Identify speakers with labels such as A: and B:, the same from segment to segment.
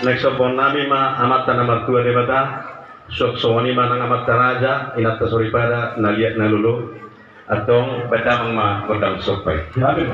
A: Nagsopon nami ma amat na martua de bata. Sok sowani manang amat taraja inat tasoripada naliat nalulu atong badamang ma kodang sopay.
B: Grabe.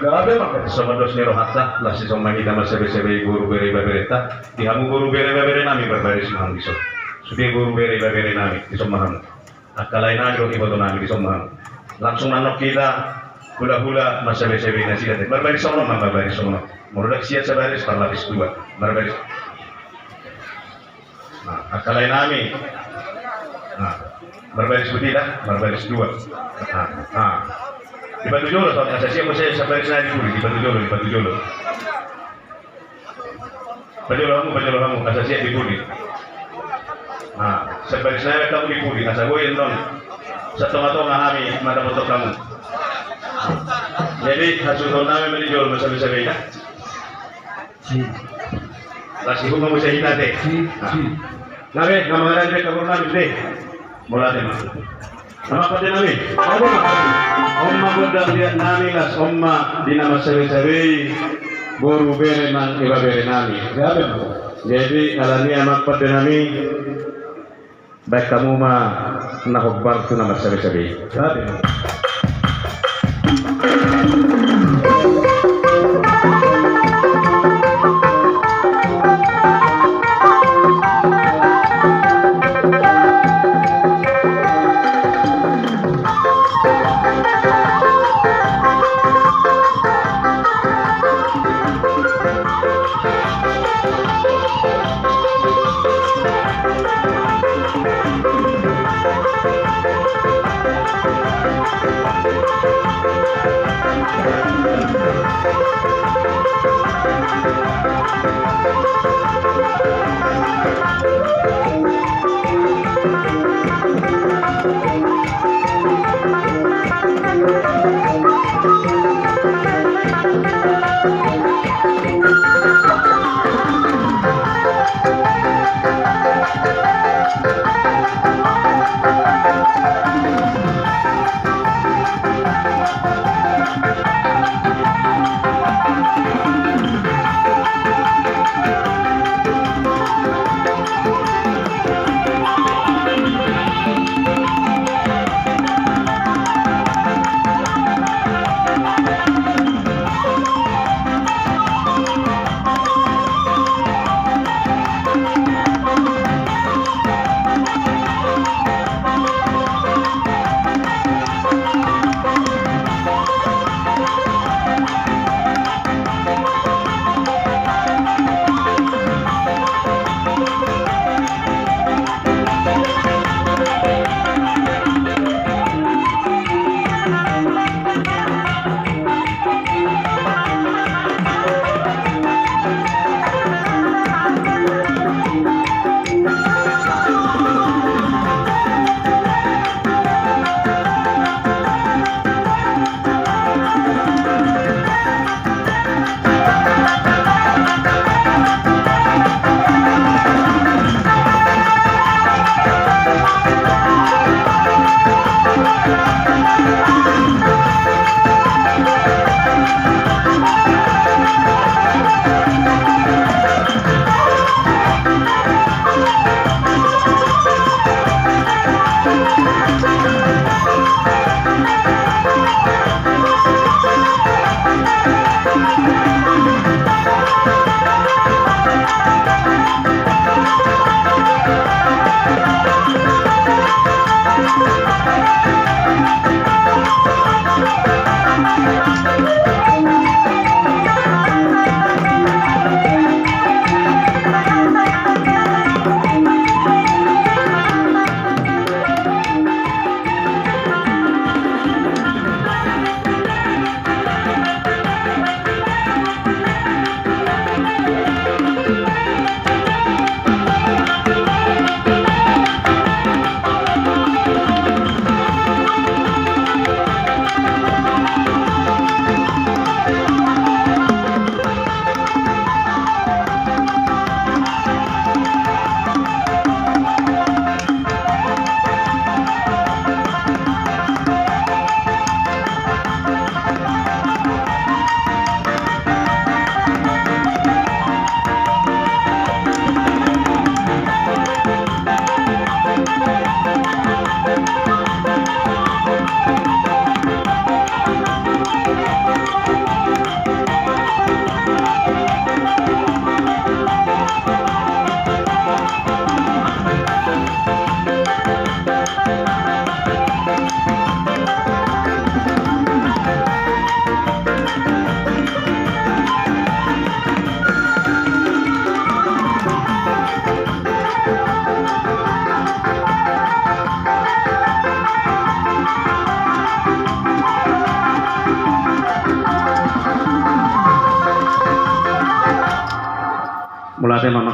B: Grabe maka
A: Sama dos ni rohata lah si somma kita masebe-sebe guru bere berita dihamu guru bere nami berbaris mahang diso sudi guru bere nami di sommahan akalai nagi roti boto nami di sommahan langsung nanok kita hula-hula masebe-sebe nasi dati berbaris somno murudak siat sebaris parlapis dua berbaris nah akalai nami nah berbaris butilah berbaris dua dibantu jolo soalnya saya siap saya sampai sana dibantu jolo Pajolo kamu asa siap dipuli nah sampai sana kamu dipuli asa gue non setengah kami mata foto kamu jadi hasil kami menjual masa-masa beda kasih kamu bisa hina deh nabe nama dia kabur nabi deh mulai nama pada nabi Omma godang lihat nami las omma di nama sabi-sabi guru bere man iba bere nami. Jadi kalau ni amat pada nami baik kamu mah nahobbar tu nama sabi-sabi.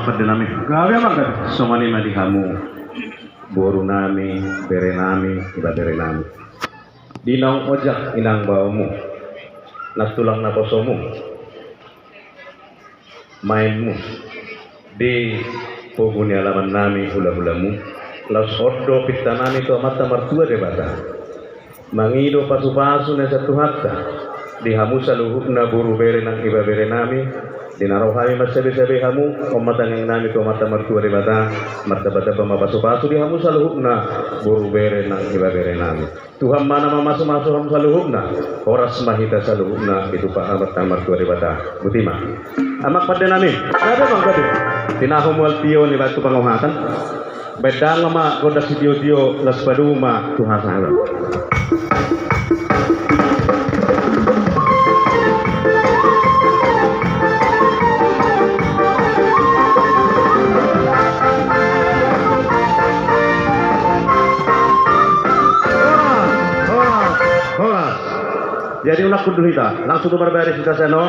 A: pada nami.
B: Gawe mang kan.
A: Somani madi kamu. Boru nami, bere nami, iba bere nami. Dinong ojak inang baumu. Nastulang naposomu. Mainmu. Di poguni alaman nami hula-hulamu. Laus ordo pitanami to mata martua de bata. Mangido pasu-pasu na satu hatta. Di hamu saluhukna buru bere nang iba bere nami. Dinarohami masabi-sabi hamu umatang yang nami to mata martua de bata. Martabata pamapasu-pasu di hamu saluhukna buru bere nang iba bere nami. Tuhan mana mamasu-masu hamu saluhukna. Horas mahita saluhukna itu pak amat martua de bata. Butima. Amak pada nami. Ada bang tadi. Tinahum wal tio ni batu panguhatan. Bedang sama goda si tio las paduma Tuhan sahabat. Jadi ulah kudu kita langsung tu berbari kita seno.